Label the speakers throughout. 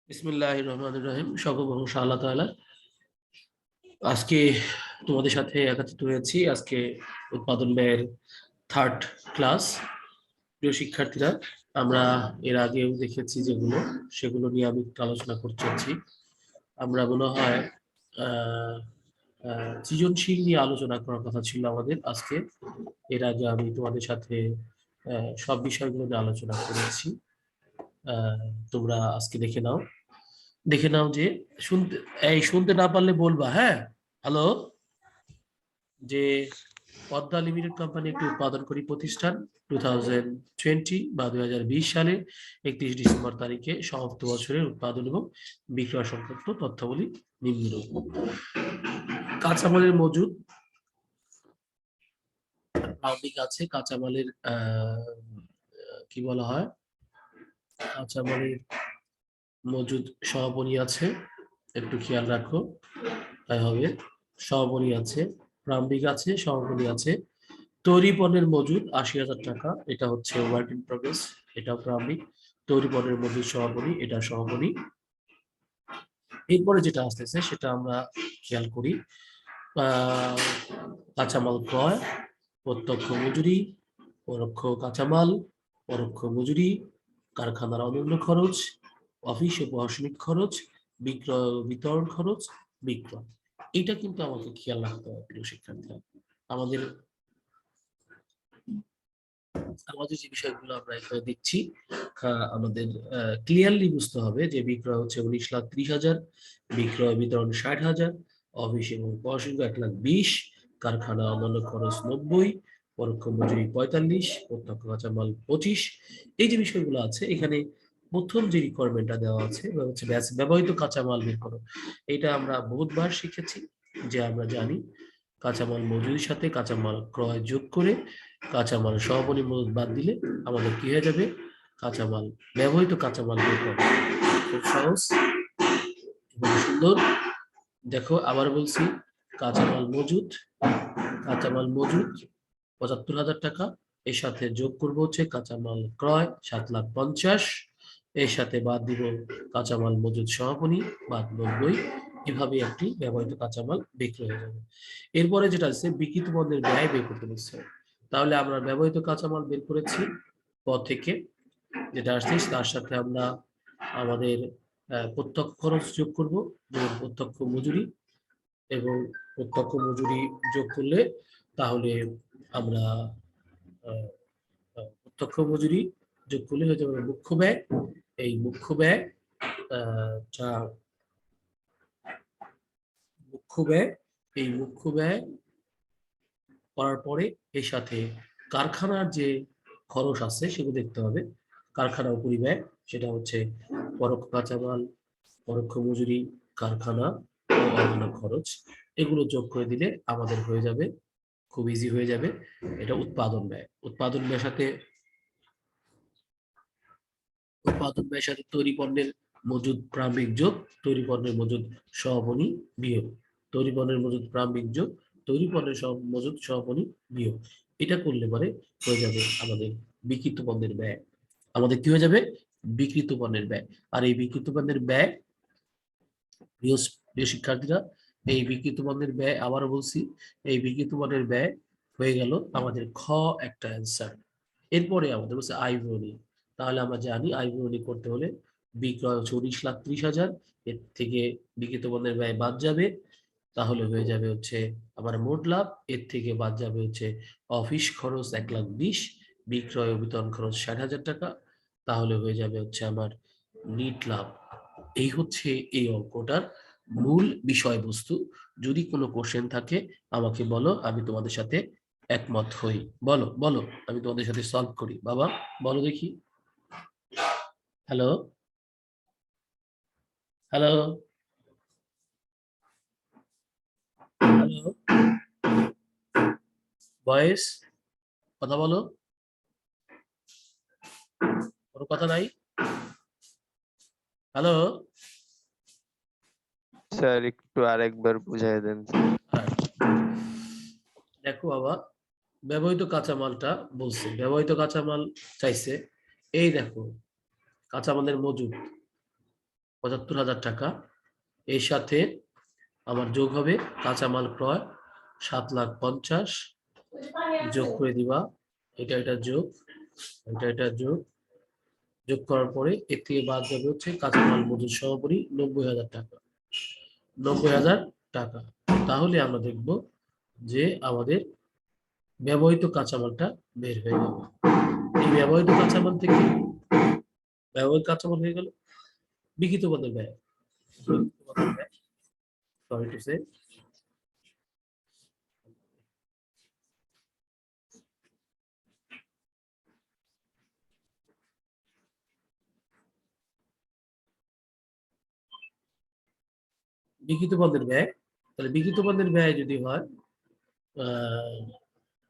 Speaker 1: বিসমিল্লাহির রহমানির রহিম। সকল প্রশংসা আল্লাহ তাআলার। আজকে তোমাদের সাথে একত্রিত হয়েছি আজকে উৎপাদন ব্যয়ের থার্ড ক্লাস। প্রিয় শিক্ষার্থীরা, আমরা এর আগেও দেখেছি যেগুলো, সেগুলো নিয়ে আমি একটু আলোচনা করতেছি। আমরা মনে হয় আহ সৃজনশীল নিয়ে আলোচনা করার কথা ছিল আমাদের আজকে। এর আগে আমি তোমাদের সাথে সব বিষয়গুলো নিয়ে আলোচনা করেছি। তোমরা আজকে দেখে নাও যে শুনতে না পারলে বলবা। হ্যাঁ, হ্যালো। যে পদ্মা লিমিটেড কোম্পানি একটি উৎপাদনকারী প্রতিষ্ঠান 2020 বা 2020 সালে 31 ডিসেম্বর তারিখে সমাপ্ত বছরের উৎপাদন এবং বিক্রয় সংক্রান্ত তথ্যাবলী নিম্নরূপ। কাঁচামালের মজুদ প্রারম্ভিক আছে। কাঁচামালের কি বলা হয়, কাঁচামালের মজুদ সমাপনী আছে, একটু খেয়াল রাখো তাই হবে। সমাপনী আছে, প্রারম্ভিক আছে, সমাপনী আছে। তৈরি পণ্যের মজুদ ৮০,০০০ টাকা, এটা হচ্ছে ওয়ার্ক ইন প্রগ্রেস, এটা প্রারম্ভিক। তৈরি পণ্যের মজুদ সমাপনী, এটা সমাপনী। এরপরে যেটা আসতেছে সেটা আমরা খেয়াল করি। কাঁচামাল ক্রয়, প্রত্যক্ষ মজুরি, পরোক্ষ কাঁচামাল, পরোক্ষ মজুরি, কারখানার অন্যান্য খরচ, অফিস ও প্রশাসনিক খরচ, বিক্রয় ও বিতরণ খরচ, বিক্রয়। এটা কিন্তু আমাকে খেয়াল রাখতে হবে প্রিয় শিক্ষার্থীরা। আমাদের আমাদের যে বিষয়গুলো আমরা এখানে দিচ্ছি, আমাদের ক্লিয়ারলি বুঝতে হবে যে বিক্রয় হচ্ছে 19,30,000, বিক্রয় বিতরণ 60,000, অফিস এবং প্রশাসনিক 1,20,000, কারখানা অন্যান্য খরচ 90, পরোক্ষ মজুরি 45, প্রত্যক্ষ কাঁচামাল 25। এই যে বিষয়গুলো আছে এখানে প্রথম যে রিকোয়ারমেন্টটা দেওয়া আছে হচ্ছে ব্যবহৃত কাঁচামাল বের করো। এটা আমরা বহুতবার শিখেছি যে আমরা জানি কাঁচামাল মজুরির সাথে কাঁচামাল ক্রয় যোগ করে কাঁচামাল সমাপনী মজুদ বাদ দিলে আমাদের কি হয়ে যাবে, কাঁচামাল ব্যবহৃত কাঁচামাল বের করবে। খুব সহজ এবং সুন্দর। দেখো আবার বলছি, কাঁচামাল মজুদ ৭৫,০০০ টাকা, এর সাথে যোগ করবো হচ্ছে কাঁচামাল ক্রয় ৭,৫০,০০০, এর সাথে বাদ দিব কাঁচামাল মজুদ সমাপনী বাদ ৯০। এভাবে একটি ব্যবহৃত কাঁচামাল বিক্রি হয়ে যাবে। এরপরে যেটা আছে বিক্রিত পণ্যের ব্যয় বের করতে বলছে। তাহলে আমরা ব্যবহৃত কাঁচামাল বের করেছি পদ থেকে, যেটা আসছে তার সাথে আমরা আমাদের প্রত্যক্ষ খরচ যোগ করব, যেমন প্রত্যক্ষ মজুরি, এবং প্রত্যক্ষ মজুরি যোগ করলে তাহলে আমরা প্রত্যক্ষ মজুরি যোগ করলে হয়ে যাবে মুখ্য ব্যয়। এই মুখ্য ব্যয় যা মুখ্য ব্যয়, এই মুখ্য ব্যয় করার পরে এর সাথে কারখানার যে খরচ আছে সেগুলো দেখতে হবে। কারখানা পরিব্যয়, সেটা হচ্ছে পরোক্ষ কাঁচামাল, পরোক্ষ মজুরি, কারখানা ও অন্যান্য খরচ, এগুলো যোগ করে দিলে আমাদের হয়ে যাবে, খুব ইজি হয়ে যাবে। এটা উৎপাদন ব্যয়। উৎপাদন ব্যয়ের সাথে তৈরি পণ্যের মজুদ প্রারম্ভিক যোগ, তৈরি পণ্যের মজুদ সমাপনী বিয়োগ, তৈরি পণ্যের মজুদ প্রারম্ভিক যোগ, তৈরি পণ্যের মজুদ সমাপনী বিয়োগ। এটা করলে পরে হয়ে যাবে আমাদের বিক্রিত পণ্যের ব্যয়। আমাদের কি হয়ে যাবে, বিক্রিত পণ্যের ব্যয়। আর এই বিক্রিত পণ্যের ব্যয়, প্রিয় প্রিয় শিক্ষার্থীরা, এই বিক্রিত পণ্যের ব্যয় আবারও বলছি, এই বিক্রিত পণ্যের ব্যয় হয়ে গেল আমাদের খ একটা অ্যান্সার। এরপরে আমাদের বলছে আয় বিবরণী। তাহলে আমরা জানি আয় বিবরণী করতে হলে বিক্রয় হচ্ছে 19,30,000, এর থেকে বিক্রিত পণ্যের ব্যয় বাদ যাবে, তাহলে হয়ে যাবে হচ্ছে আমার মোট লাভ। এর থেকে বাদ যাবে হচ্ছে অফিস খরচ 1,20,000, বিক্রয় ও বিতরণ খরচ 60,000 টাকা, তাহলে হয়ে যাবে হচ্ছে আমার নিট লাভ। এই হচ্ছে এই অঙ্কটার মূল বিষয়বস্তু। যদি কোনো কোশ্চেন থাকে আমাকে বলো, আমি তোমাদের সাথে একমত হই। বলো বলো, আমি তোমাদের সাথে সলভ করি। বাবা বলো দেখি। হ্যালো হ্যালো হ্যালো, বয়েস, কথা বলো। কোনো কথা নাই? হ্যালো।
Speaker 2: স্যার একটু আরেকবার বুঝাই দেন।
Speaker 1: দেখো বাবা, ব্যবহৃত কাঁচামালটা বলছে, ব্যবহৃত কাঁচামাল চাইছে। এই দেখো কাঁচামালের মজুদ ৭৫,০০০ টাকা। এর সাথে আমার যোগ হবে কাঁচামাল ক্রয় ৭,৫০,০০০ যোগ করে দিবা, এটা যোগ, এটা যোগ করার পরে এর থেকে বাদ যাবে হচ্ছে কাঁচামাল মজুদ সহকারী ৯০,০০০ টাকা। ৯০,০০০ টাকা। তাহলে আমরা দেখব যে আমাদের ব্যবহৃত কাঁচামালটা বের হয়ে যাবে। এই ব্যবহৃত কাঁচামাল থেকে ব্যবহৃত কাঁচামাল হয়ে গেল বিক্রিত পণ্যের ব্যয়। সরি টু সে বিক্রিত পণ্যের ব্যয়। তাহলে বিক্রিত পণ্যের ব্যয় যদি হয়,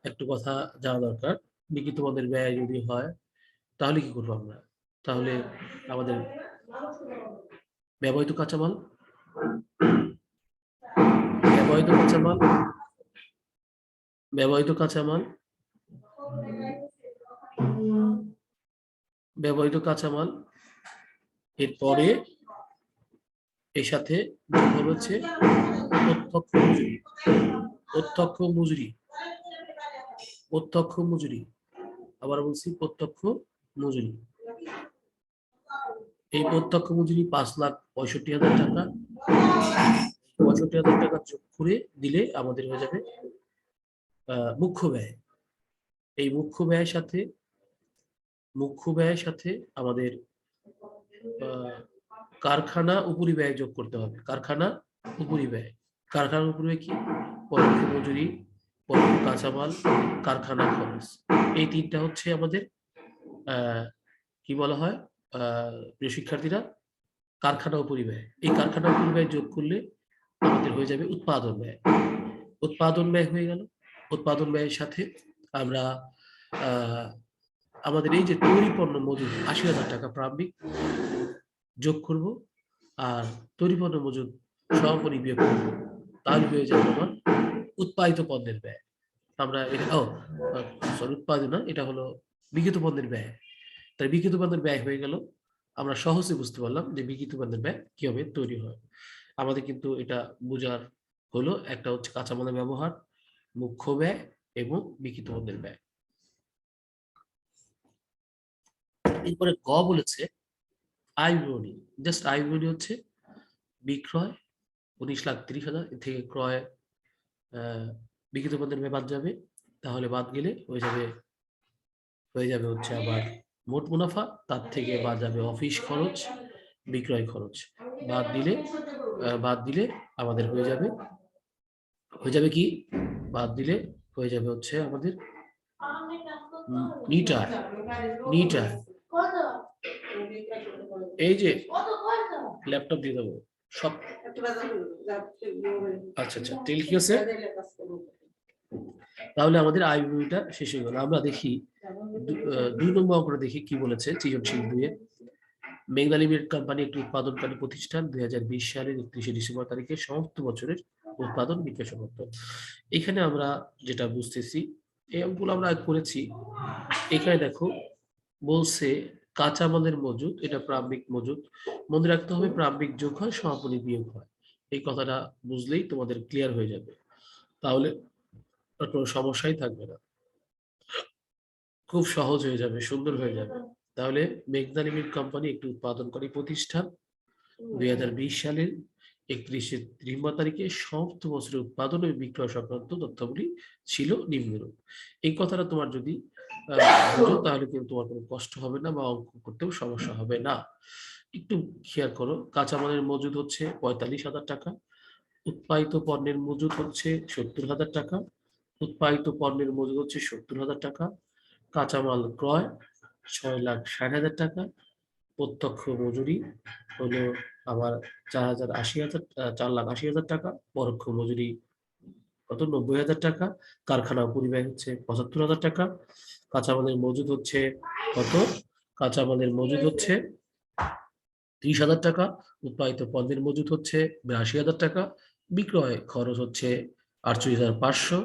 Speaker 1: একটু কথা জানা দরকার। বিক্রিত পণ্যের ব্যয় যদি হয় তাহলে কি করবো আমরা? তাহলে আমাদের ব্যবহৃত কাঁচামাল ব্যবহৃত কাঁচামাল ব্যবহৃত কাঁচামাল ব্যবহৃত কাঁচামাল এরপরে এর সাথে যোগ হবে হচ্ছে প্রত্যক্ষ মজুরি। প্রত্যক্ষ মজুরি, প্রত্যক্ষ মজুরি, আবার বলছি প্রত্যক্ষ মজুরি। এই প্রত্যক্ষ মজুরি ৫,৬৫,০০০ টাকা। ৬৫,০০০ টাকা যোগ করে দিলে আমাদের হয়ে যাবে মুখ্য ব্যয়। এই মুখ্য ব্যয়ের সাথে আমাদের কারখানা উপরিব্যয় যোগ করতে হবে। কারখানা উপরিব্যয়, কারখানার উপরিব্যয় কি? পরোক্ষ মজুরি, পরোক্ষ কাঁচামাল, কারখানা খরচ। এই তিনটা হচ্ছে আমাদের কি বলা হয় প্রিয় শিক্ষার্থীরা, কারখানা উপরিব্যয়। এই কারখানা উপরিব্যয় যোগ করলে আমাদের হয়ে যাবে উৎপাদন ব্যয়। উৎপাদন ব্যয় হয়ে গেল। উৎপাদন ব্যয়ের সাথে আমরা আমাদের এই যে তৈরি পণ্য মজুদ ৮০,০০০ টাকা প্রারম্ভিক যোগ করব, আর তৈরি পণ্য মজুদ সহকারী বিয়োগ করব, তাহলে হয়ে যাবে আমার উৎপাদিত পণ্যের ব্যয়। আমরা উৎপাদন না, এটা হলো বিক্রিত পণ্যের ব্যয়। তাই বিক্রিত পণ্যের ব্যয় হয়ে গেল। আমরা সহজে বুঝতে পারলাম যে বিক্রিত পণ্যের ব্যয় কিভাবে তৈরি হয়। আমাদের কিন্তু এটা বোঝার হলো, একটা হচ্ছে কাঁচামালের ব্যবহার, মুখ্য ব্যয় এবং বিক্রিত পণ্যের ব্যয়। এরপরে গ বলেছে আয় বিবরণী। জাস্ট আয় বিবরণী হচ্ছে বিক্রয় ১৯,৩০,০০০ থেকে ক্রয় বিক্রিত পণ্যের ব্যয় বাদ যাবে। তাহলে বাদ গেলে হয়ে যাবে হচ্ছে আবার মোট মুনাফা, তার থেকে বাদ যাবে অফিস খরচ, বিক্রয় খরচ। বাদ দিলে আমাদের হয়ে যাবে কি? বাদ দিলে হয়ে যাবে হচ্ছে আমাদের নিট আয়। এই যে ল্যাপটপ দিয়ে দেবো সব। আচ্ছা, তেল কি আছে? তাহলে আমাদের আয় বিবরণীটা শেষ হয়ে গেল। আমরা দেখি ২ নম্বর অঙ্কটা দেখি কি বলেছে সৃজনশীল ২-এ। মেঘনা লিমিটেড কোম্পানি একটি উৎপাদনকারী প্রতিষ্ঠান। ২০২০ সালের ৩১শে ডিসেম্বর তারিখে সমস্ত বছরের উৎপাদন বিক্রয় সংক্রান্ত। এখানে আমরা যেটা বুঝতেছি, এই অঙ্কগুলো আমরা করেছি। এখানে দেখো বলছে কাঁচামালের মজুদ, এটা প্রারম্ভিক মজুদ। মনে রাখতে হবে প্রারম্ভিক যোগ হয়, সমাপনী বিয়োগ হয়। এই কথাটা বুঝলেই তোমাদের ক্লিয়ার হয়ে যাবে, তাহলে কোনো সমস্যাই থাকবে না, খুব সহজ হয়ে যাবে, সুন্দর হয়ে যাবে। তাহলে মেঘনা লিমিটেড কোম্পানি একটি উৎপাদনকারী প্রতিষ্ঠান। ২০২০ সালের ৩১শে ডিসেম্বর তারিখে সমস্ত বছরের উৎপাদন এবং বিক্রয় সংক্রান্ত তথ্যাবলী ছিল নিম্নরূপ। এই কথাটা তোমার যদি বুঝো তাহলে কিন্তু তোমার কোনো কষ্ট হবে না বা অঙ্ক করতেও সমস্যা হবে না। একটু খেয়াল করো, কাঁচামালের মজুদ হচ্ছে ৪৫,০০০ টাকা, উৎপাদিত পণ্যের মজুদ হচ্ছে ৭০,০০০ টাকা, উৎপাদিত পণ্যের মজুদ হচ্ছে ৭০,০০০ টাকা, কাঁচামাল ক্রয় ৬,৬০,০০০ টাকা, প্রত্যক্ষ মজুরি হলো আমার ৪,৮০,০০০ টাকা, পরোক্ষ মজুরি কত ৯০,০০০ টাকা, কারখানা পরিব্যয় হচ্ছে ৭৫,০০০ টাকা, কাঁচামালের মজুদ হচ্ছে কত? কাঁচামালের মজুদ হচ্ছে ৩০,০০০ টাকা, উৎপাদিত পণ্যের মজুদ হচ্ছে ৮২,০০০ টাকা, বিক্রয় খরচ হচ্ছে ৪৮,৫০০,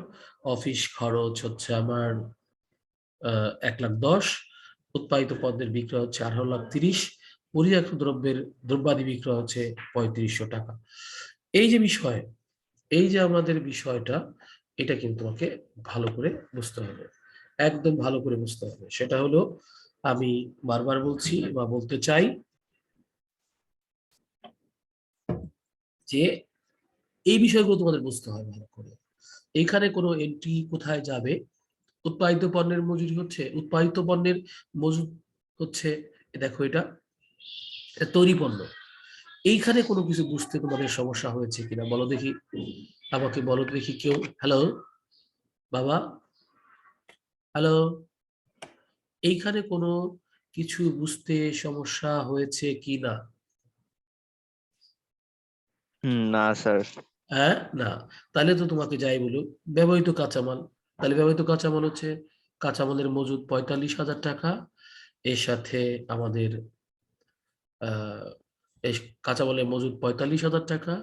Speaker 1: অফিস খরচ হচ্ছে আমার ১,১০,০০০, উৎপাদিত পণ্যের বিক্রয় হচ্ছে ১৮,৩০,০০০, পরিত্যক্ত দ্রব্যের দ্রব্যাদি বিক্রয় হচ্ছে 3500 টাকা। এই যে বিষয়, এই যে আমাদের বিষয়টা, এটা কিন্তু তোমাকে ভালো করে বুঝতে হবে, একদম ভালো করে বুঝতে হবে। সেটা হলো, আমি বারবার বলছি বা বলতে চাই যে এই বিষয়গুলো তোমাদের বুঝতে হয় ভালো করে। এখানে কোনো এন্ট্রি কোথায় যাবে? উৎপাদিত পণ্যের মজুরি হচ্ছে, উৎপাদিত পণ্যের মজুদ হচ্ছে, দেখো এটা তৈরি পণ্য। এইখানে কোনো কিছু বুঝতে তোমাদের সমস্যা হয়েছে কিনা বলো দেখি, আমাকে বলো দেখি কেউ। হ্যালো বাবা, হ্যালো, এইখানে কোনো কিছু বুঝতে সমস্যা হয়েছে কিনা?
Speaker 2: না স্যার।
Speaker 1: হ্যাঁ, না? তাহলে তো তোমাকে যাই বলুক, ব্যবহৃত কাঁচামাল, তাহলে ব্যবহৃত কাঁচামাল হচ্ছে কাঁচামালের মজুদ 45,000 টাকা। এর সাথে আমাদের আহ এই কাঁচামালের মজুদ 45,000 টাকা।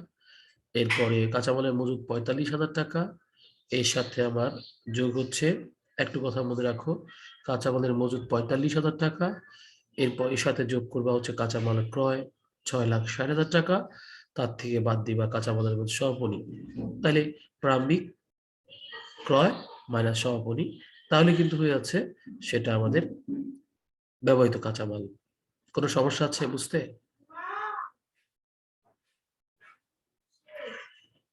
Speaker 1: এরপরে কাঁচামালের মজুদ 45,000 টাকা। এর সাথে আমার যোগ হচ্ছে, একটু কথা মনে রাখো, কাঁচামালের মজুদ 45,000 টাকা। এরপর এর সাথে যোগ করবা হচ্ছে কাঁচামাল ক্রয় 6,60,000 টাকা। তার থেকে বাদ দিবা কাঁচামালের মধ্যে সমাপনী। তাহলে প্রারম্ভিক ক্রয় মাইনাস সমাপনী, তাহলে কিন্তু হয়ে যাচ্ছে সেটা আমাদের ব্যবহৃত কাঁচামাল। কোনো সমস্যা আছে বুঝতে?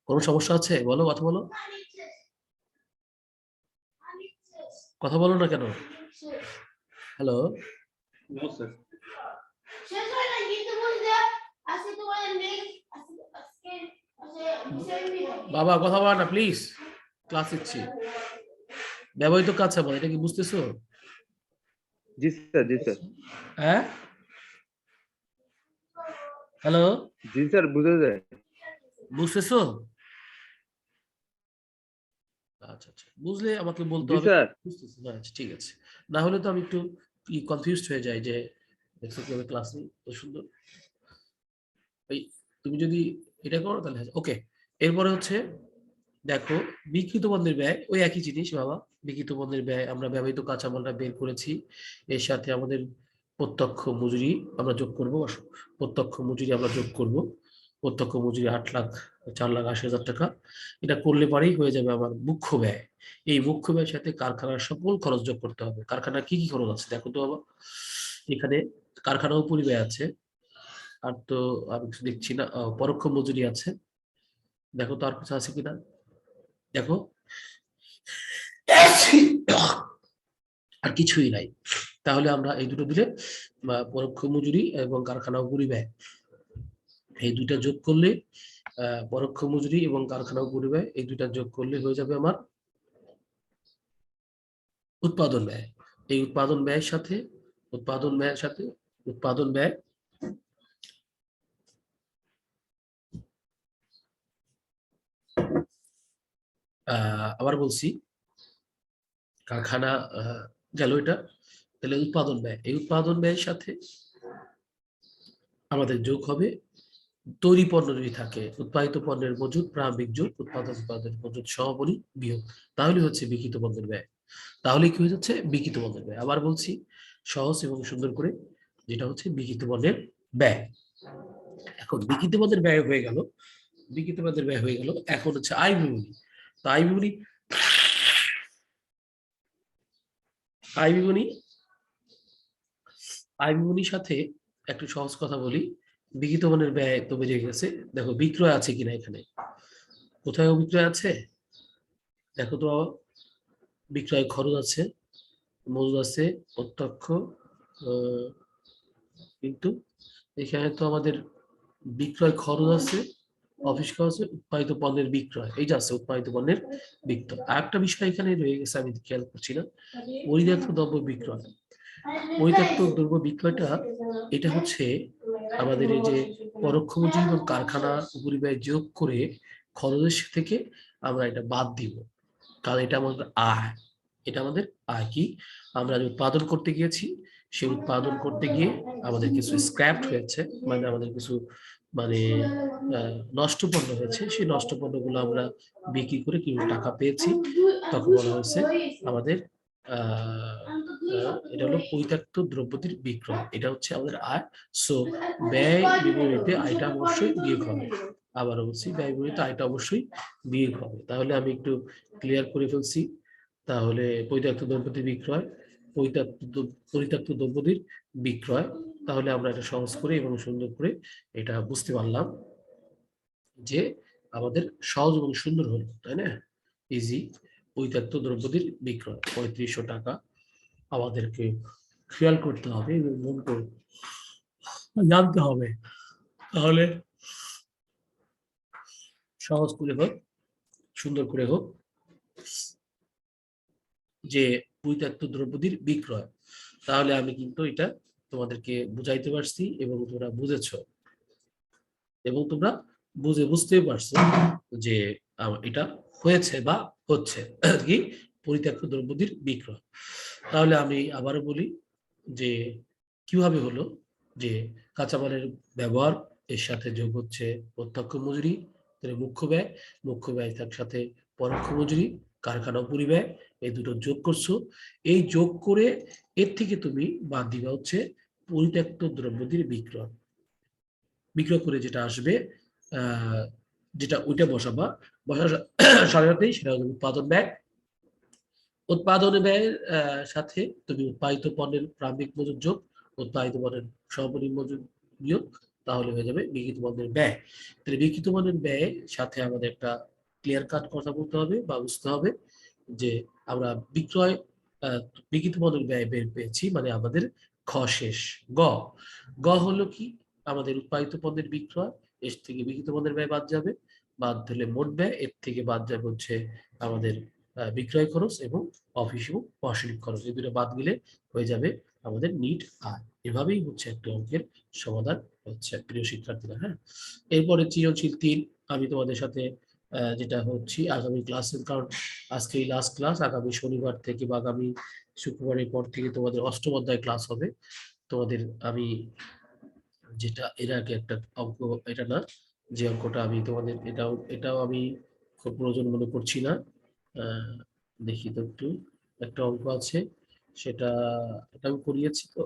Speaker 1: কোনো সমস্যা আছে বলো, কথা বলো, কথা বলো না কেন? Hello
Speaker 3: No, sir.
Speaker 1: বাবা, কথা বলো না প্লিজ, ক্লাস নিচ্ছি। ব্যবহৃত কাঁচামাল, এটা কি বুঝতেছো?
Speaker 2: জি স্যার, জি স্যার।
Speaker 1: হ্যাঁ, হ্যালো,
Speaker 2: জি স্যার, বুঝা যায়।
Speaker 1: বুঝতেছো? আচ্ছা আচ্ছা, বুঝলে আমাকে বলতে
Speaker 2: জি
Speaker 1: হবে।
Speaker 2: স্যার।
Speaker 1: বুঝতেছি না, আচ্ছা ঠিক আছে। না হলে তো আমি একটু কনফিউজড হয়ে যাই যে দেখছো কিভাবে ক্লাস নিই তো সুন্দর। এই তুমি যদি এটা করো তাহলে ওকে। এরপরে হচ্ছে, দেখো, বিকৃত পণ্যের ব্যয় ওই একই জিনিস বাবা। বিকৃত পণ্যের ব্যয় আমরা ব্যবহৃত কাঁচামালটা বের করেছি। এর সাথে আমাদের প্রত্যক্ষ মজুরি আমরা যোগ করব, প্রত্যক্ষ মজুরি আমরা যোগ করব। প্রত্যক্ষ মজুরি 4,80,000 টাকা। এটা করলে পরেই হয়ে যাবে আমার মুখ্য ব্যয়। এই মুখ্য ব্যয়ের সাথে কারখানার সকল খরচ যোগ করতে হবে। কারখানার কি কি খরচ আছে দেখো তো বাবা। এখানে কারখানা উপরিব্যয় আছে, আর তো আমি কিছু দেখছি না। পরোক্ষ মজুরি আছে, দেখো তো আর কিছু আছে কিনা, দেখো। আর কিছুই নাই। তাহলে আমরা এই দুটো দিলে, পরোক্ষ মজুরি এবং কারখানা উপরিব্যয়, এই দুইটা যোগ করলে, পরোক্ষ মজুরি এবং কারখানা উপরিব্যয় এই দুইটা যোগ করলে হয়ে যাবে আমার উৎপাদন ব্যয়। এই উৎপাদন ব্যয়ের সাথে, উৎপাদন ব্যয়ের সাথে উৎপাদন ব্যয়, আবার বলছি, কারখানা গেল এটা। তাহলে উৎপাদন ব্যয়, এই উৎপাদন ব্যয়ের সাথে আমাদের যোগ হবে তৈরি পণ্য যদি থাকে, উৎপাদিত পণ্যের মজুদ প্রারম্ভিক যোগ উৎপাদন পণ্যের মজুদ সমাপনী বিয়োগ, তাহলে হচ্ছে বিকৃত পণ্যের ব্যয়। তাহলে কি হয়ে যাচ্ছে বিকৃত পণ্যের ব্যয়। আবার বলছি সহজ এবং সুন্দর করে, যেটা হচ্ছে বিকৃত পণ্যের ব্যয়। এখন বিকৃত পণ্যের ব্যয় হয়ে গেল, বিকৃত পণ্যের ব্যয় হয়ে গেল। এখন হচ্ছে আয় বিবরণী। তো আয় বিবরণী, আয় বিবরণী, আয় বিবরণীর সাথে একটু সহজ কথা বলি। বিকৃত পণ্যের ব্যয় তো বেরিয়ে গেছে, দেখো বিক্রয় আছে কিনা এখানে, কোথায় বিক্রয় আছে দেখো তো। বিক্রয় খরচ আছে, মজুদ আছে, প্রত্যক্ষ, কিন্তু এখানে তো আমাদের বিক্রয় খরচ আছে, অফিস খরচ আছে, উৎপাদিত পণ্যের বিক্রয়, এই যে আছে উৎপাদিত পণ্যের বিক্রয়। আর একটা বিষয় এখানে রয়ে গেছে, আমি খেয়াল করছি না, পরিত্যক্ত দ্রব্য বিক্রয়। পরিত্যক্ত দ্রব্য বিক্রয়টা, এটা হচ্ছে আমাদের এই যে পরোক্ষ মজুরি এবং কারখানা উপরিব্যয় যোগ করে খরচের থেকে আমরা এটা বাদ দিব, কারণ এটা আমাদের আয়। এটা আমাদের আয় কি, আমরা যে উৎপাদন করতে গিয়েছি, সেই উৎপাদন করতে গিয়ে আমাদের কিছু স্ক্র্যাপ হয়েছে, মানে আমাদের কিছু, মানে নষ্ট পণ্য হয়েছে, সেই নষ্ট পণ্যগুলো আমরা বিক্রি করে কিছু টাকা পেয়েছি, তখন বলা হয়েছে আমাদের এটা হলো পরিত্যক্ত দ্রব্যটির বিক্রয়, এটা হচ্ছে আমাদের আয়। সো ব্যয় বিবরণীতে আয়টা অবশ্যই বিয়োগ হবে। আবার বলছি, ব্যয় বিবরণীতে আয়টা অবশ্যই বিয়োগ হবে। তাহলে আমি একটু ক্লিয়ার করে ফেলছি। তাহলে পরিত্যক্ত দ্রব্যটির বিক্রয়, পরিত্যক্ত দ্রব্যটির বিক্রয়, তাহলে আমরা এটা সহজ করে এবং সুন্দর করে এটা বুঝতে পারলাম যে আমাদের সহজ এবং সুন্দর হলো, তাই না? ইজি। পরিত্যক্ত দ্রব্যটির বিক্রয় 3500 টাকা আমাদেরকে খেয়াল করতে হবে এবং মন করে জানতে হবে। তাহলে সহজ করে হোক, সুন্দর করে হোক, যে পরিত্যক্ত দ্রব্যটির বিক্রয়। তাহলে আমি কিন্তু এটা তোমাদেরকে বুঝাইতে পারছি এবং তোমরা বুঝেছো এবং তোমরা বুঝতে পারছো যে এটা হয়েছে বা হচ্ছে কি পরিত্যক্ত দ্রব্যটির বিক্রয়। তাহলে আমি আবারও বলি যে কিভাবে হলো, যে কাঁচামালের ব্যবহার, এর সাথে যোগ হচ্ছে প্রত্যক্ষ মজুরি, তাহলে মুখ্য ব্যয় তার সাথে পরোক্ষ মজুরি, কারখানা পরিব্যয়, এই দুটো যোগ করছো। এই যোগ করে এর থেকে তুমি বাদ দিবা হচ্ছে পরিত্যক্ত দ্রব্যটির বিক্রয় করে যেটা আসবে, যেটা ওইটা বসাবা, বসার সাথে সাথেই সেটা হচ্ছে উৎপাদন ব্যয়। উৎপাদন ব্যয়ের সাথে তুমি উৎপাদিত পণ্যের প্রারম্ভিক মজুত যোগ, উৎপাদিত পণ্যের সর্বনিম্ন মজুত বিয়োগ, তাহলে হয়ে যাবে বিক্রিত পণ্যের ব্যয়। তাহলে বিক্রিত পণ্যের ব্যয়ের সাথে আমাদের একটা ক্লিয়ার কাট কথা বলতে হবে বা বুঝতে হবে যে আমরা বিক্রয় বিক্রিত পণ্যের ব্যয় বের পেয়েছি, মানে আমাদের খ শেষ। গ গ হলো কি, আমাদের উৎপাদিত পণ্যের বিক্রয়, এর থেকে বিক্রিত পণ্যের ব্যয় বাদ যাবে, বাদ দিলে মোট ব্যয়, এর থেকে বাদ যাবে হচ্ছে আমাদের বিক্রয় খরচ এবং অফিস এবং প্রশাসনিক খরচ, এই দুটো বাদ গেলে হয়ে যাবে আমাদের নিট আয়। এভাবেই হচ্ছে একটা অঙ্কের সমাধান হচ্ছে, প্রিয় শিক্ষার্থীরা। হ্যাঁ, এরপরে সৃজনশীল 3 আমি তোমাদের সাথে যেটা হচ্ছে আগামী ক্লাসের, কারণ আজকে এই লাস্ট ক্লাস, আগামী শনিবার থেকে বা আগামী শুক্রবারের পর থেকে তোমাদের অষ্টম অধ্যায় ক্লাস হবে। তোমাদের আমি যেটা এর আগে একটা অঙ্ক, এটা না, যে অঙ্কটা আমি তোমাদের এটাও আমি খুব প্রয়োজন মনে করছি না। দেখি তো একটু, একটা অঙ্ক আছে, সেটা এটা আমি করিয়েছি তো।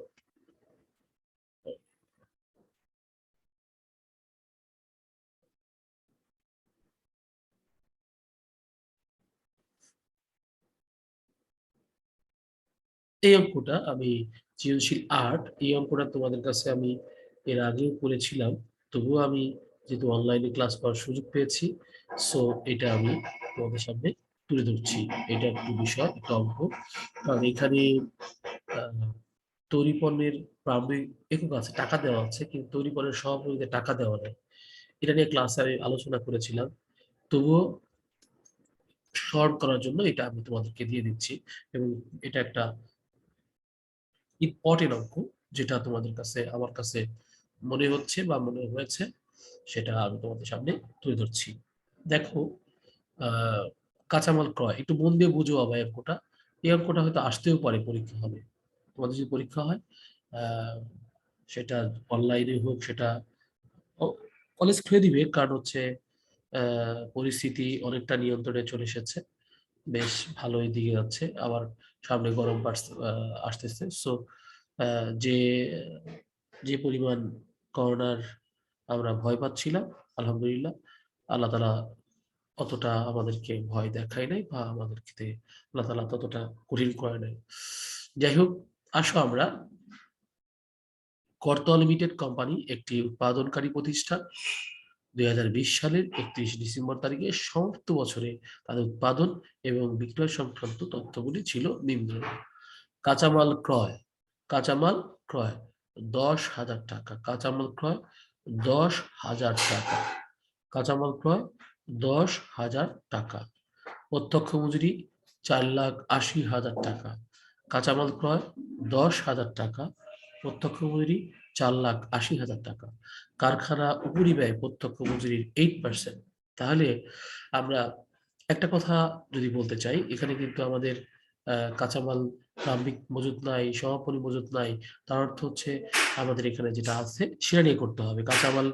Speaker 1: এই অঙ্কটা আমি সৃজনশীল 8, এই অঙ্কটা তোমাদের কাছে আমি এর আগেও করেছিলাম, তবুও আমি যেহেতু অনলাইনে ক্লাস করার সুযোগ পেয়েছি, সো এটা আমি তোমাদের সামনে তুলে ধরছি। এটা একটু বিষয়, একটা অঙ্ক। কারণ এখানে তৈরি পণ্যের প্রারম্ভিক একক আছে, টাকা দেওয়া আছে, কিন্তু তৈরি পণ্যের সহযোগিতে টাকা দেওয়া নেই। এটা নিয়ে ক্লাসে আমি আলোচনা করেছিলাম, তবুও শর্ট করার জন্য এটা আমি তোমাদেরকে দিয়ে দিচ্ছি। এবং এটা একটা ইম্পর্টেন্ট অঙ্ক, যেটা তোমাদের কাছে আমার কাছে মনে হচ্ছে বা মনে হয়েছে, সেটা আমি তোমাদের সামনে তুলে ধরছি। দেখো, আহ কাঁচামাল ক্রয়, একটু মন দিয়ে বুঝো আবার অঙ্কটা। এই অঙ্কটা হয়তো আসতেও পারে পরীক্ষা হবে, তোমাদের যদি পরীক্ষা হয়, আহ সেটা অনলাইনে হোক, সেটা কলেজ খুলে দিবে, কারণ হচ্ছে পরিস্থিতি অনেকটা নিয়ন্ত্রণে চলে এসেছে, বেশ ভালোই দিকে যাচ্ছে, আবার সামনে গরম আসতেছে। সো যে যে পরিমাণ করোনার আমরা ভয় পাচ্ছিলাম, আলহামদুলিল্লাহ আল্লাহ তালা অতটা আমাদেরকে ভয় দেখায় নাই, বা আমাদেরকে আল্লাহ তালা ততটা কঠিন করে নাই। যাই হোক, আসো আমরা, কর্তোয়া লিমিটেড কোম্পানি একটি উৎপাদনকারী প্রতিষ্ঠান। 2020 সালের 31 ডিসেম্বর তারিখে সমস্ত বছরে তাদের উৎপাদন এবং বিক্রয় সংক্রান্ত তথ্যগুলি ছিল নিম্নরূপ। কাঁচামাল ক্রয়, কাঁচামাল ক্রয় 10,000 টাকা, কাঁচামাল ক্রয় 10,000 টাকা, কাঁচামাল ক্রয় 10,000 টাকা। প্রত্যক্ষ মজুরি 4,80,000 টাকা, কাঁচামাল ক্রয় 10,000 টাকা, প্রত্যক্ষ মজুরি 4,80,000 টাকা। কারখানা উপরিব্যয় প্রত্যক্ষ মজুরির 8%। তাহলে আমরা একটা কথা যদি বলতে চাই, এখানে কিন্তু আমাদের কাঁচামাল প্রারম্ভিক মজুত নাই, সমাপনী মজুত নাই, তার অর্থ হচ্ছে আমাদের এখানে যেটা আছে সেটা নিয়ে করতে হবে। কাঁচামাল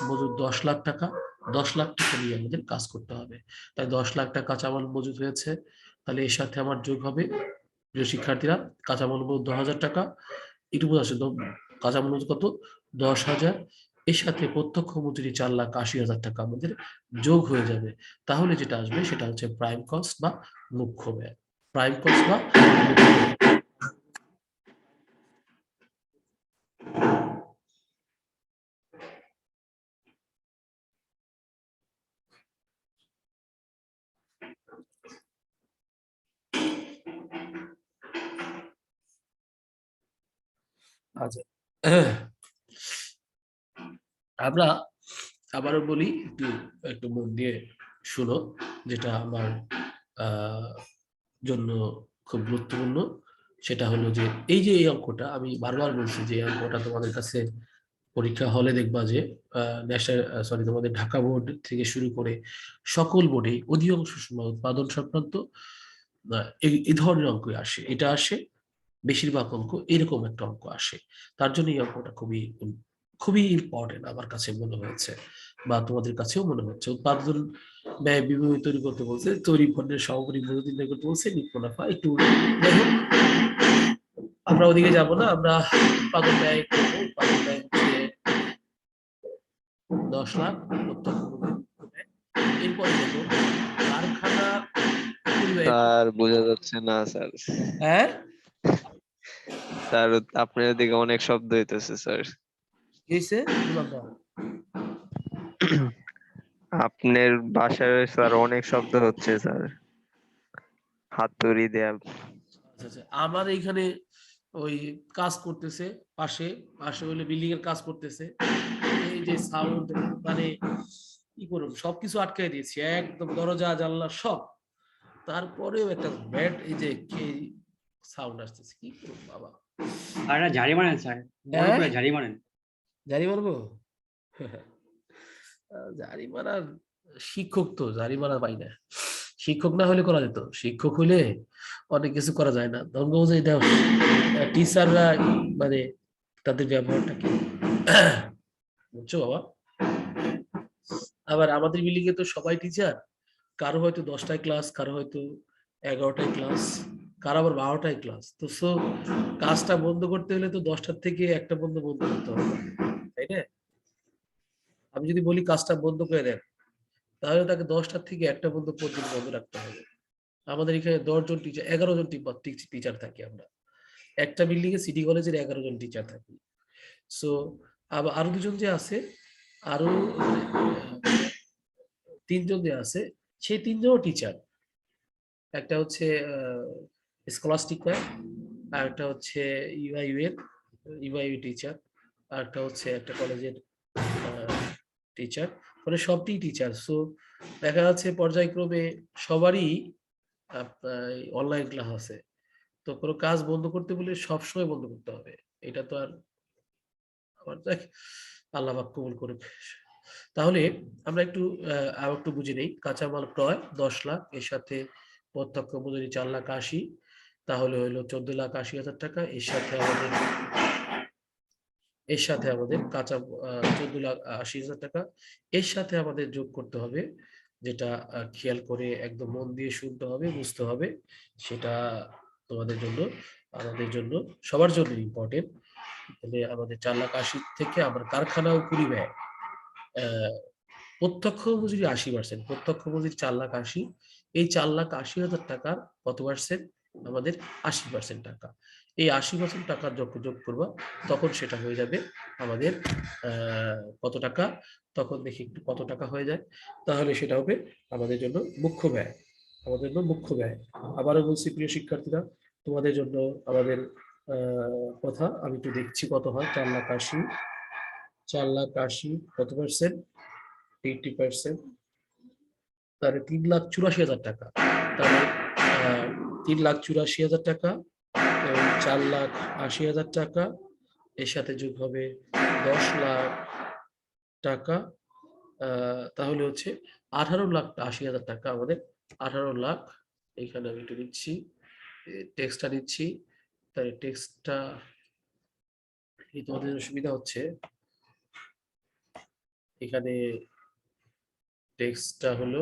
Speaker 1: মজুত 10 লাখ টাকা, 10 লাখ টাকা নিয়ে আমাদের কাজ করতে হবে। তাই 10 লাখ টাকা কাঁচামাল মজুত হয়েছে, তাহলে এর সাথে আমার যোগ হবে প্রিয় শিক্ষার্থীরা, কাঁচামাল মজুদ 10,000 টাকা, একটু বোঝা আসে কাঁচামাল মজুদ কত 10,000, এর সাথে প্রত্যক্ষ মজুরি 4,80,000 টাকা আমাদের যোগ হয়ে যাবে। তাহলে যেটা আসবে সেটা হচ্ছে প্রাইম কস্ট বা মুখ্য ব্যয়। প্রাইম কস্ট বা মুখ্য ব্যয়। আচ্ছা, আমরা আবারও বলি, একটু একটু মন দিয়ে শুনো, যেটা আমার জন্য খুব গুরুত্বপূর্ণ। সেটা হলো যে এই যে এই অঙ্কটা আমি বারবার বলছি যে এই অঙ্কটা তোমাদের কাছে পরীক্ষা হলে দেখবা যে ন্যাশনাল তোমাদের ঢাকা বোর্ড থেকে শুরু করে সকল বোর্ডে অধিকাংশ সময় উৎপাদন সংক্রান্ত এই ধরনের অঙ্ক আসে। এটা আসে বেশিরভাগ অঙ্ক এরকম একটা অঙ্ক আসে। তার জন্য এই অঙ্কটা খুবই খুবই ইম্পর্টেন্ট আমার কাছে মনে হয়েছে, বা তোমাদের কাছেও মনে হচ্ছে। উৎপাদন ব্যয় বিবরণী তৈরি করতে বলছে, তৈরি পণ্যের সহপরি মূল্য নির্ণয় করতে বলছে, নিট মুনাফা একটু। যাই হোক, আমরা ওদিকে যাব না, আমরা উৎপাদন ব্যয় করবো। উৎপাদন ব্যয় হচ্ছে 10 লাখ, প্রত্যক্ষ মূল্য। এরপরে দেখো কারখানা পরিব্যয়।
Speaker 2: স্যার বোঝা যাচ্ছে না স্যার।
Speaker 1: হ্যাঁ,
Speaker 2: স্যার আপনার দিকে অনেক শব্দ হইতেছে স্যার।
Speaker 1: কি হয়েছে?
Speaker 2: আপনার বাসায় স্যার অনেক শব্দ হচ্ছে স্যার, হাতুড়ি দেয়া।
Speaker 1: আচ্ছা আচ্ছা, আমার এইখানে ওই কাজ করতেছে, পাশে পাশে হইলে বিল্ডিং এর কাজ করতেছে, এই যে সাউন্ড, মানে কি করব, সবকিছু আটকাই দিয়েছি, একদম দরজা জানলা সব। তারপরেও একটা ব্যাড এই যে কি সাউন্ড আসতেছে, কি করব বাবা।
Speaker 3: আর একটা ঝাড়ি মারেন স্যার, বড়
Speaker 1: হ্যাঁ,
Speaker 3: করে ঝাড়ি মারেন।
Speaker 1: জারি মারবো? জারি মারার শিক্ষক তো, জারি মারা পাই না। শিক্ষক না হলে করা যেত, শিক্ষক হইলে অনেক কিছু করা যায় না। ধর্মগঞ্জে এটা টিচাররা, মানে তাদের ব্যবহারটা কি, বুঝছো বাবা? আবার আমাদের বিল্ডিং এ তো সবাই টিচার, কারো হয়তো 10টায় ক্লাস, কারো হয়তো 11টায় ক্লাস, কারো আবার 12টায় ক্লাস। তো কাজটা বন্ধ করতে হলে তো 10টার থেকে 1টা বন্ধ বন্ধ করতে হবে, তাই না? আমি যদি বলি কাজটা বন্ধ করে দেন, তাহলে তাকে 10টার থেকে 1টা পর্যন্ত প্রতিদিন বন্ধ রাখতে হবে। আমাদের এখানে 10 জন টিচার, 11 জন টিচার থাকি আমরা। একটা বিল্ডিং এ সিটি কলেজের 11 জন টিচার থাকি। সো আবার আরো দুজন যে আছে, আরো 3জন যে আছে, সেই 3জনও টিচার। একটা হচ্ছে স্কলাস্টিকা, আর একটা হচ্ছে ইউআইইউ এর ইউআইইউ টিচার, আর একটা হচ্ছে একটা কলেজের টিচার। মানে সবটি টিচার। সো দেখা যাচ্ছে পর্যায়ক্রমে সবারই অনলাইন ক্লাস আছে। তো কোনো কাজ বন্ধ করতে বলে সবসময় বন্ধ করতে হবে, এটা তো আর আমার দেখ, আল্লাহ পাক কবুল করুক। তাহলে আমরা একটু আরো একটু বুঝে নেই। কাঁচামাল ক্রয় 10 লাখ, এর সাথে প্রত্যক্ষ মজুরি 4,80,000, তাহলে হইলো 14,80,000 টাকা। এর সাথে আমাদের কাঁচা 14,80,000 টাকা। এর সাথে আমাদের যোগ করতে হবে, যেটা খেয়াল করে একদম মন দিয়ে শুনতে হবে, বুঝতে হবে। সেটা তোমাদের জন্য, আমাদের জন্য, সবার জন্য ইম্পর্টেন্ট। তাহলে আমাদের 4,80,000 থেকে আমার কারখানা ও পরিব্যয়, আহ, প্রত্যক্ষ মজুরি 80%, প্রত্যক্ষ মজুরি 4,80,000। এই 4,80,000 টাকার কত পার্সেন্ট? আমাদের 80% টাকা। এই 80% টাকা যখন যোগ করবো, তখন সেটা হয়ে যাবে আমাদের কত টাকা, তখন দেখি একটু কত টাকা হয়ে যায়। তাহলে সেটা হবে আমাদের জন্য মুখ্য ব্যয়, আমাদের জন্য মুখ্য ব্যয়। আবারও বলছি প্রিয় শিক্ষার্থীরা, তোমাদের জন্য আমাদের কথা আমি একটু দেখছি কত হয়। 4,80,000, 4,80,000 কত পার্সেন্ট? 80%, তাহলে 3,84,000 টাকা। তাহলে 3,84,000 টাকা এবং 4,80,000 টাকা, এর সাথে যোগ হবে 10 লাখ টাকা। তাহলে হচ্ছে 18,80,000 টাকা আমাদের। 18 লাখ, এখানে আমি একটু নিচ্ছি, টেক্সটটা নিচ্ছি, তাই টেক্সটটা তোমাদের সুবিধা হচ্ছে। এখানে টেক্সটটা হলো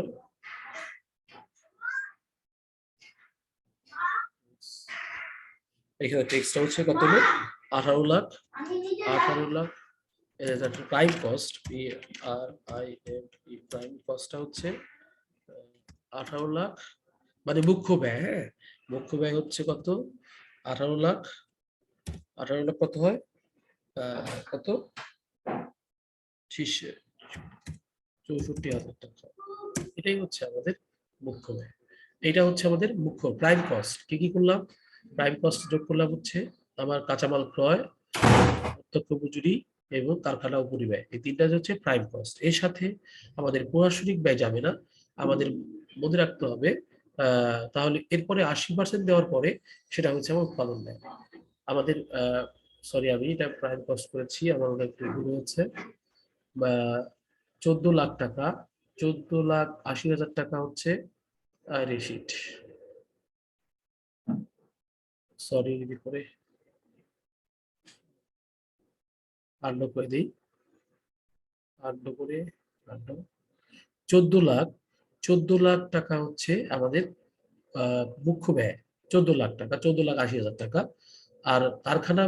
Speaker 1: এখানে টেক্সটটা হচ্ছে কত হলো 18 lakh 18 lakh prime cost prime কস্টটা হচ্ছে 18 লাখ মানে মুখ্য ব্যয়। হ্যাঁ, মুখ্য ব্যয় হচ্ছে কত 18 লাখ 18 লাখ কত হয় কত 64,000 টাকা। এটাই হচ্ছে আমাদের মুখ্য ব্যয়। এটা হচ্ছে আমাদের মুখ্য প্রাইম কস্ট। কি কি করলাম? প্রাইম কস্ট যোগ করলাম হচ্ছে আমার কাঁচামাল ক্রয়, প্রত্যক্ষ মজুরি এবং কারখানা উপরিব্যয়। এই তিনটা হচ্ছে প্রাইম কস্ট। এর সাথে আমাদের প্রশাসনিক ব্যয় যাবে না, আমাদের মনে রাখতে হবে। তাহলে এরপরে 80% দেওয়ার পরে সেটা হচ্ছে আমার উৎপাদন ব্যয়। আমাদের সরি আমি এটা প্রাইম কস্ট করেছি, আমার ওটা একটু ভুল হচ্ছে। 14 লাখ টাকা 14,80,000 টাকা হচ্ছে রিসিট। সরি করে আন্ড করে দিই, আন্ড করে 14 লাখ টাকা হচ্ছে আমাদের মুখ্য ব্যয়। 14 লাখ টাকা 14,80,000 টাকা। আর কারখানা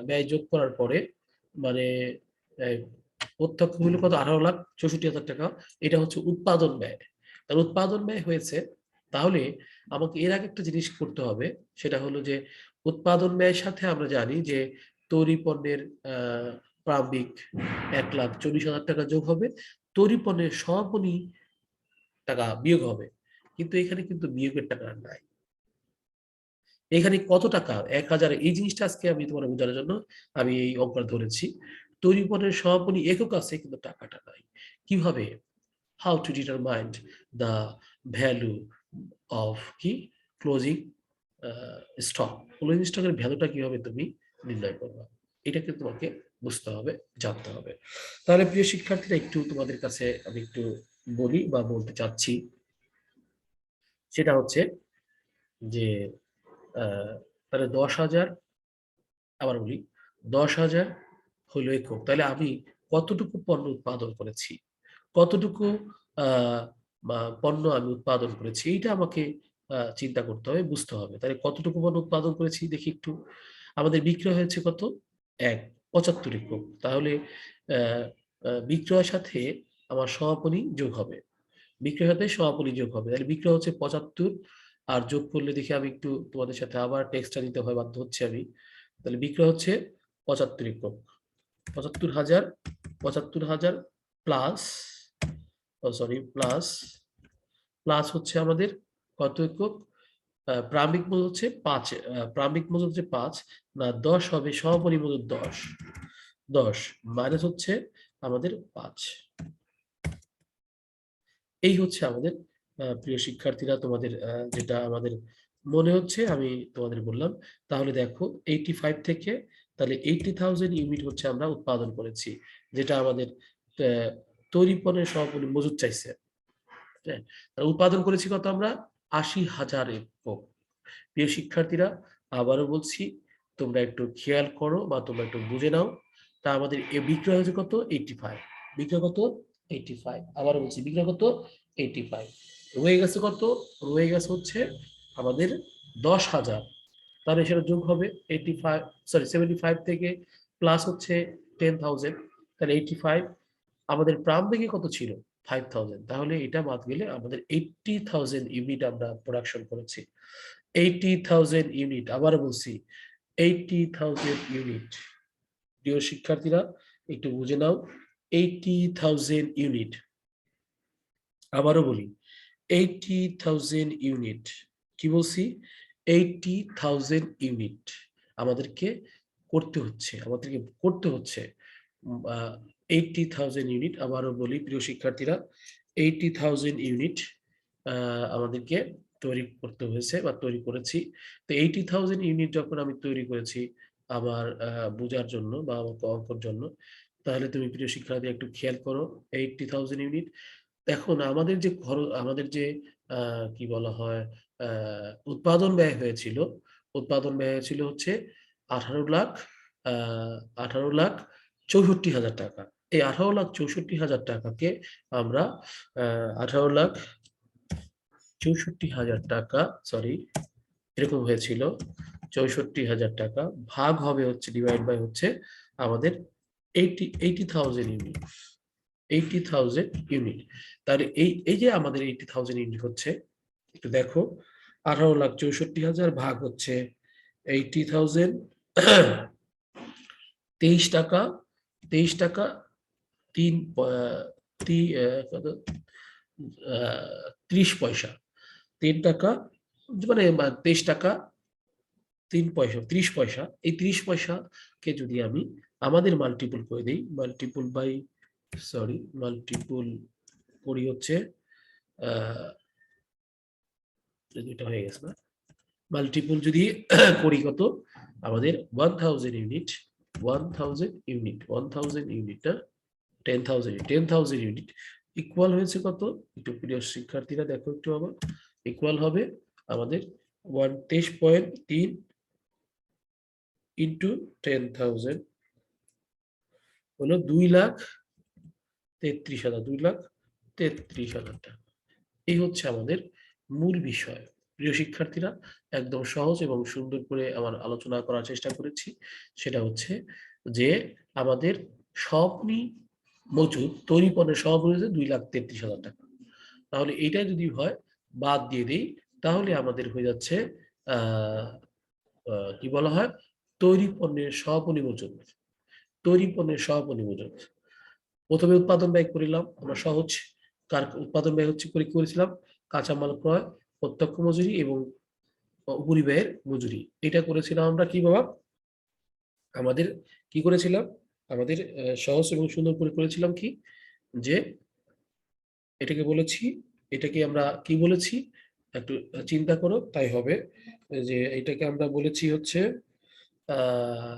Speaker 1: ব্যয় যোগ করার পরে মানে আহ, প্রত্যক্ষ মূল্য কত 18,64,000 টাকা। এটা হচ্ছে উৎপাদন ব্যয়। তার উৎপাদন ব্যয় হয়েছে। তাহলে আমাকে এর আগে একটা জিনিস করতে হবে, সেটা হলো যে উৎপাদন ব্যয়ের সাথে আমরা জানি যে তৈরি পণ্যের প্রারম্ভিক 1,40,000 টাকা যোগ হবে, তৈরি পণ্যের সমাপনী টাকা বিয়োগ হবে। কিন্তু এখানে কিন্তু বিয়োগের টাকা নাই। এখানে কত টাকা 1,000, এই জিনিসটা আজকে আমি তোমার বোঝানোর জন্য আমি এই অঙ্কটা ধরেছি। তৈরি পণ্যের সমাপনী একক আছে কিন্তু টাকাটা নাই। কিভাবে? How to determine the value of কি ক্লোজিং স্টক। ক্লোজিং স্টকের ভ্যালুটা কিভাবে তুমি নির্ণয় করবে, এটাকে তোমাকে বুঝতে হবে, জানতে হবে। তাহলে প্রিয় শিক্ষার্থীরা, একটু তোমাদের কাছে আমি একটু বলি বা বলতে চাচ্ছি, সেটা হচ্ছে যে তাহলে 10,000, আবার বলি 10,000 হলো একক। তাহলে আমি কতটুকু পণ্য উৎপাদন করেছি, কতটুকু পণ্য আমি উৎপাদন করেছি, এইটা আমাকে চিন্তা করতে হবে, বুঝতে হবে। তাহলে কতটুকু পণ্য উৎপাদন করেছি দেখি একটু। আমাদের বিক্রয় হয়েছে কত 75 একক। তাহলে বিক্রয়ের সাথে আমার সমাপনী যোগ হবে, বিক্রয় সাথে সমাপনী যোগ হবে। তাহলে বিক্রয় হচ্ছে 75, আর যোগ করলে দেখি আমি একটু তোমাদের সাথে আবার টেক্সটটা নিতে হয়, বাধ্য হচ্ছে আমি। তাহলে বিক্রয় হচ্ছে 75 একক, 75,000 75,000 প্লাস প্লাস প্লাস হচ্ছে আমাদের কত একক, প্রারম্ভিক মজুদ হচ্ছে 5, প্রারম্ভিক মজুদ হচ্ছে 5 না 10 হবে, সমাপনী মজুদ 10 মাইনাস হচ্ছে আমাদের 5। এই হচ্ছে আমাদের প্রিয় শিক্ষার্থীরা তোমাদের যেটা আমাদের মনে হচ্ছে আমি তোমাদের বললাম। তাহলে দেখো 85 থেকে তাহলে 80,000 ইউনিট হচ্ছে আমরা উৎপাদন করেছি, যেটা আমাদের তৈরি পণ্যের সমাপনী মজুদ চাইছে। হ্যাঁ, উৎপাদন করেছি কত আমরা 80,000 একক। প্রিয় শিক্ষার্থীরা, আবারও বলছি, তোমরা একটু খেয়াল করো বা তোমরা একটু বুঝে নাও। তা আমাদের বিক্রয় হচ্ছে কত 85, বিক্রয় কত 85। আবারও বলছি বিক্রয় কত 85। রয়ে গেছে কত, রয়ে গেছে হচ্ছে আমাদের 10,000। তাহলে সেটা যোগ হবে 75 থেকে প্লাস হচ্ছে 10,000, তাহলে 85। আমাদের প্রারম্ভিকে কত ছিল 5,000, তাহলে এটা বাদ গেলে আমাদের 80,000 ইউনিট আমরা প্রোডাকশন করেছি। 80,000 ইউনিট, আবার বলছি 80,000 ইউনিট। প্রিয় শিক্ষার্থীরা একটু বুঝে নাও, 80,000 ইউনিট। আবারও বলি 80,000 ইউনিট। কি বলছি? 80,000 ইউনিট আমাদেরকে করতে হচ্ছে, 80,000 ইউনিট। আবারও বলি প্রিয় শিক্ষার্থীরা, 80,000 ইউনিট আমাদেরকে তৈরি করতে হয়েছে বা তৈরি করেছি। তো 80,000 ইউনিট যখন আমি তৈরি করেছি আমার বোঝার জন্য বা আমার অঙ্কর জন্য, তাহলে তুমি প্রিয় শিক্ষার্থী একটু খেয়াল করো 80,000 ইউনিট। এখন আমাদের যে আমাদের যে কি বলা হয় উৎপাদন ব্যয় হয়েছিল, উৎপাদন ব্যয় হয়েছিল হচ্ছে 18 লাখ 18,64,000 টাকা। এই 18,64,000 টাকাকে আমরা 18,64,000 টাকা, সরি এরকম হয়েছিল ৬৪,০০০ টাকা ভাগ হবে হচ্ছে ডিভাইড বাই হচ্ছে আমাদের 80,000 ইউনিট। 80,000 ইউনিট। তাহলে এই যে আমাদের 80,000 ইউনিট হচ্ছে, একটু দেখো, 18,64,000 ভাগ হচ্ছে 80,000, 23 টাকা, 23 টাকা 30 পয়সা, 3 টাকা, মানে 23 টাকা 3 পয়সা, 30 পয়সা। এই 30 পয়সাকে যদি আমি আমাদের মাল্টিপল করে দিই, মাল্টিপল করি হচ্ছে এটা হয়ে গেছে না, মাল্টিপল যদি করি কত, আমাদের 1000 ইউনিট, 1000 ইউনিট, 1000 ইউনিটটা 10,000 ইউনিট ইকুয়াল হয়েছে কত, একটু প্রিয় শিক্ষার্থীরা দেখো একটু আবার, ইকুয়াল হবে আমাদের 23.3 ইন্টু 10,000 হলো 2,33,000, 2,33,000 টাকা। এই হচ্ছে আমাদের মূল বিষয়। প্রিয় শিক্ষার্থীরা, একদম সহজ এবং সুন্দর করে আমার আলোচনা করার চেষ্টা করেছি। সেটা হচ্ছে যে আমাদের স্বপ্নি মজুদ তৈরি পণ্যের সহমূল্য হচ্ছে 2,33,000 টাকা। তাহলে এটা যদি হয় বাদ দিয়ে দিই, তাহলে আমাদের হয়ে যাচ্ছে কি বলা হয়, তৈরি পণ্যের সহপনি মজুদ। তৈরি পণ্যের সহপনি মজুদ প্রথমে উৎপাদন ব্যয় করিলাম আমরা, সহজ। উৎপাদন ব্যয় হচ্ছে করেছিলাম কাঁচামাল ক্রয়, প্রত্যক্ষ মজুরি এবং উপরিব্যয়ের মজুরি। এটা করেছিলাম আমরা কি বাবা, আমাদের কি করেছিলাম, আমাদের সহজ এবং সুন্দর করে করেছিলাম কি, যে এটাকে বলেছি, এটাকে আমরা কি বলেছি, একটু চিন্তা করো তাই হবে, যে এটাকে আমরা বলেছি হচ্ছে আহ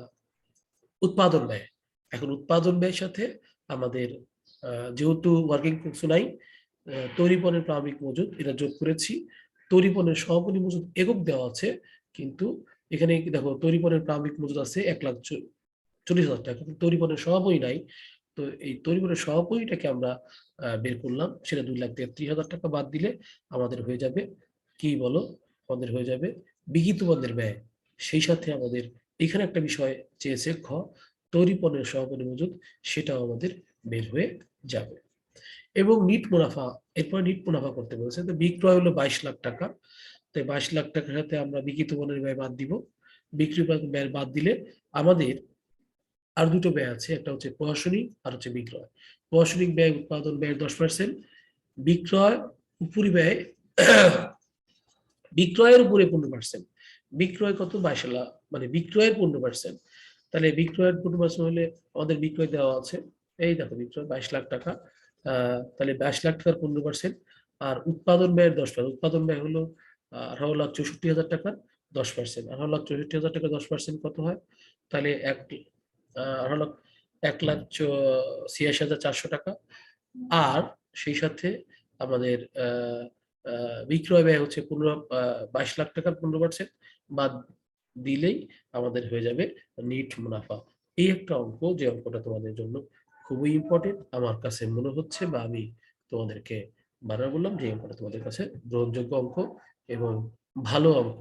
Speaker 1: উৎপাদন ব্যয়। এখন উৎপাদন ব্যয়ের সাথে আমাদের যেহেতু ওয়ার্কিং কিছু নাই, তৈরি পণ্যের প্রারম্ভিক মজুদ এটা যোগ করেছি। তৈরি পণ্যের সহপনি মজুদ একক দেওয়া আছে, কিন্তু এখানে দেখো তৈরি পণ্যের প্রারম্ভিক মজুদ আছে 1,40,000 টাকা, কিন্তু তৈরি পণ্যের সহপনি নাই। তো এই তৈরি পণ্যের সহপনিটাকে আমরা বের করলাম, সেটা 2,33,000 টাকা বাদ দিলে আমাদের হয়ে যাবে কি বলো, আমাদের হয়ে যাবে বিক্রিত পণ্যের ব্যয়। সেই সাথে আমাদের এখানে একটা বিষয় চেয়েছে খ, তৈরি পণ্যের সহপনি মজুদ, সেটাও আমাদের বের হয়ে যাবে। এবং নিট মুনাফা, এরপর নিট মুনাফা করতে বলেছে। তো বিক্রয় হলো 22 লাখ টাকা, তো 22 লাখ টাকার সাথে আমরা বিক্রিত পণ্যের ব্যয় বাদ দিব। বিক্রি ব্যয় বাদ দিলে আমাদের আর দুটো ব্যয় আছে, একটা হচ্ছে প্রশাসনিক আর হচ্ছে বিক্রয়। প্রশাসনিক ব্যয় উৎপাদন ব্যয়ের 10%, বিক্রয় উপরি ব্যয় বিক্রয়ের উপরে 15%। বিক্রয় কত, 22 লাখ, মানে বিক্রয়ের 15%। তাহলে বিক্রয়ের 15% হলে আমাদের বিক্রয় দেওয়া আছে, এই দেখো বিক্রয় 22 লাখ টাকা, তাহলে 22 লাখ টাকার 15%, আর উৎপাদন ব্যয়ের 10%। উৎপাদন ব্যয় হলো 18,64,000 টাকার 10%। 18,64,000 টাকার 10% কত হয়, তাহলে 1,86,400 টাকা। আর সেই সাথে আমাদের বিক্রয় ব্যয় হচ্ছে 22 লাখ টাকার 15% বাদ দিলেই আমাদের হয়ে যাবে নিট মুনাফা। এই একটা অঙ্ক, যে অঙ্কটা তোমাদের জন্য খুবই ইম্পর্টেন্ট আমার কাছে মনে হচ্ছে, বা আমি তোমাদেরকে বারবার বললাম যে অঙ্কটা তোমাদের কাছে গ্রহণযোগ্য অঙ্ক এবং ভালো অঙ্ক,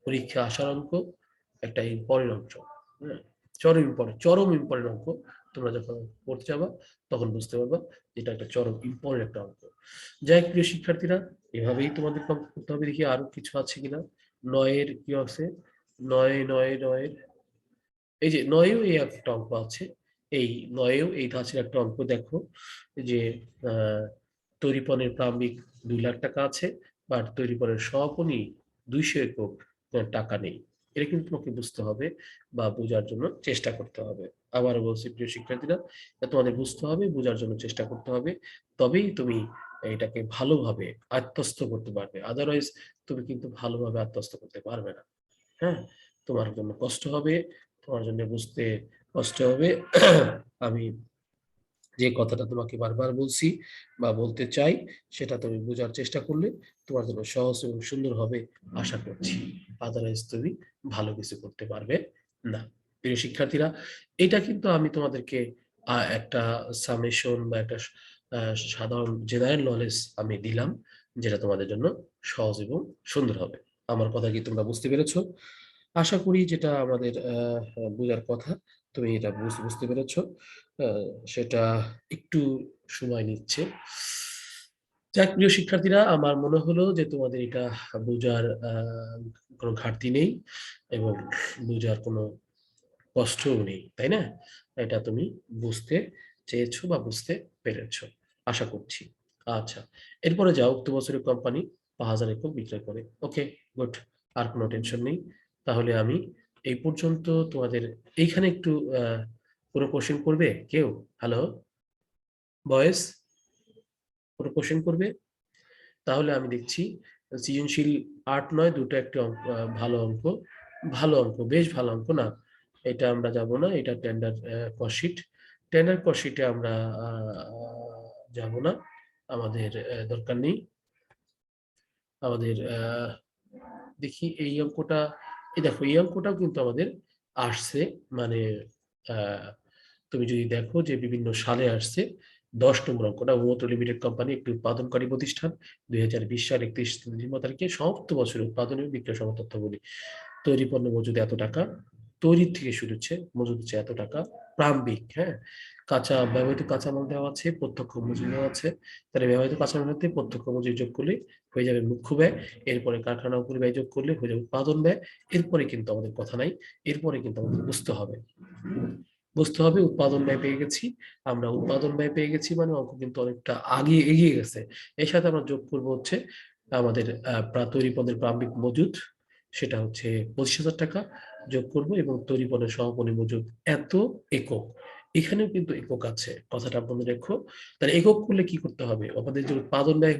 Speaker 1: পরীক্ষা আসার অঙ্ক, একটা ইম্পর্টেন্ট অঙ্ক। হ্যাঁ, চরম ইম্পর্টেন্ট অঙ্ক। তোমরা যখন পড়তে যাবা তখন বুঝতে পারবা এটা একটা চরম ইম্পর্টেন্ট একটা অঙ্ক। যাই হোক প্রিয় শিক্ষার্থীরা, এভাবেই তোমাদের অঙ্ক করতে হবে। দেখি আরো কিছু আছে কিনা। নয়ের কি আছে, নয়ের এই যে নয়েও এই একটা অঙ্ক আছে। এই নয়েও এই ধাঁচের একটা অঙ্ক দেখো, যে তৈরি পণ্যের প্রারম্ভিক 2 লাখ টাকা আছে, বা তৈরি পণ্যের সহপনি 200 একক টাকা নেই। এটা কিন্তু তোমাকে বুঝতে হবে বা বোঝার জন্য চেষ্টা করতে হবে। আবার বলছি প্রিয় শিক্ষার্থীরা, তোমাদের বুঝতে হবে, বোঝার জন্য চেষ্টা করতে হবে, তবেই তুমি এটাকে ভালোভাবে আত্মস্থ করতে পারবে। আদারওয়াইজ তুমি কিন্তু ভালোভাবে আত্মস্থ করতে পারবে না। হ্যাঁ, তোমার জন্য কষ্ট হবে, তোমার জন্য বুঝতে কষ্ট হবে। আমি যে কথাটা তোমাকে বারবার বলছি বা বলতে চাই, সেটা তুমি বোঝার চেষ্টা করলে তোমার জন্য সহজ এবং সুন্দর হবে আশা করছি। আদারওয়াইজ তুমি ভালো কিছু করতে পারবে না। প্রিয় শিক্ষার্থীরা, এটা কিন্তু আমি তোমাদেরকে একটা সামেশন বা একটা সাধারণ জেনারেল নলেজ আমি দিলাম, যেটা তোমাদের জন্য সহজ এবং সুন্দর হবে। আমার কথা কি তোমরা বুঝতে পেরেছো? আশা করি যেটা আমাদের বোঝার কথা তুমি এটা বুঝতে পেরেছো। সেটা একটু সময় নিচ্ছে। যাক প্রিয় শিক্ষার্থীরা, আমার মনে হলো যে তোমাদের এটা বোঝার কোনো ঘাটতি নেই এবং বোঝার কোনো কষ্টও নেই, তাই না? এটা তুমি বুঝতে চেয়েছো বা বুঝতে পেরেছো, আশা করছি। আচ্ছা, এরপরে যাও, উক্ত বছরের কোম্পানি 5,000 একক বিক্রয় করে। ওকে, গুড। আর কোনো টেনশন নেই। তাহলে আমি এই পর্যন্ত তোমাদের এইখানে একটু কোনো কোশ্চেন করবে কেউ? হ্যালো বয়েস, কোনো কোশ্চেন করবে? তাহলে আমি দেখছি সৃজনশীল 8, 9 দুটো একটা অঙ্ক, ভালো অঙ্ক, ভালো অঙ্ক, বেশ ভালো অঙ্ক না? এটা আমরা যাব না, এটা টেন্ডার কস্টশিট। টেন্ডার কস্টশিটে আমরা যাব না, আমাদের দরকার নেই। আমাদের দেখি এই অঙ্কটা, এই দেখো এই অঙ্কটাও কিন্তু আমাদের আসছে, মানে আহ, তুমি যদি দেখো যে বিভিন্ন সালে আসছে। 10 নম্বর অঙ্কটা, উন্নত লিমিটেড কোম্পানি একটি উৎপাদনকারী প্রতিষ্ঠান, 2020 সাল 31 তারিখে সমাপ্ত বছরের উৎপাদন এবং বিক্রয় সংক্রান্ত তথ্যাবলী। তৈরি পণ্য মজুদ এত টাকা, তৈরি থেকে শুরু হচ্ছে মজুদ হচ্ছে এত টাকা, প্রারম্ভিক, হ্যাঁ, ব্যবহৃত কাঁচামাল দেওয়া আছে, প্রত্যক্ষ মজুরি দেওয়া আছে। তাহলে ব্যবহৃত কাঁচামালতে প্রত্যক্ষ মজুরি যোগ করলে হয়ে যাবে মুখ্য ব্যয়, এরপরে কারখানা উপরি ব্যয় যোগ করলে হয়ে যাবে উৎপাদন ব্যয়। এরপরে কিন্তু আমাদের কথা নাই, এরপরে কিন্তু আমাদের বুঝতে হবে উৎপাদন ব্যয় পেয়ে গেছি। আমরা উৎপাদন ব্যয় পেয়ে গেছি মানে অঙ্ক কিন্তু অনেকটা আগে এগিয়ে গেছে। এর সাথে আমরা যোগ করব হচ্ছে আমাদের তৈরি পণ্যের প্রারম্ভিক মজুদ, সেটা হচ্ছে 25,000 টাকা যোগ করব, এবং তৈরি পণ্যের সমাপনী মজুদ এত একক। এখানেও কিন্তু একক আছে, কথাটা আপনাদের রেখো। তাহলে একক করলে কি করতে হবে? আমাদের যে উৎপাদন ব্যয়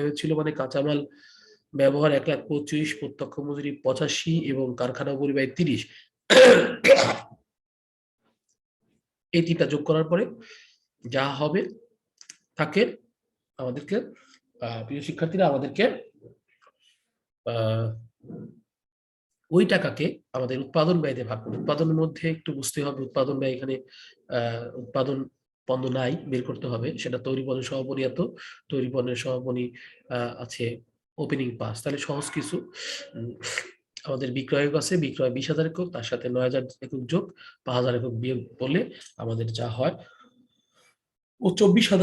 Speaker 1: হয়েছিল, মানে কাঁচামাল ব্যবহার 1,25,000, প্রত্যক্ষ মজুরি 85 এবং কারখানা পরিব্যয় 30, এই তিনটা যোগ করার পরে যা হবে তাকে আমাদেরকে প্রিয় শিক্ষার্থীরা আমাদেরকে ওই টাকাকে আমাদের উৎপাদন ব্যয় দিয়ে ভাগ করবে। উৎপাদনের মধ্যে একটু বুঝতে হবে, উৎপাদন ব্যয় এখানে উৎপাদন পণ্য নাই, বের করতে হবে। সেটা তৈরি পণ্যের সমাপনী এত, তৈরি পণ্যের সমাপনী আছে ওপেনিং 5, তাহলে সহজ কিছু। আমাদের বিক্রয় আছে, বিক্রয় 20,000 একক, তার সাথে 9,000 একক যোগ 5,000 একক বিয়োগ করলে আমাদের যা হয় ও 24,000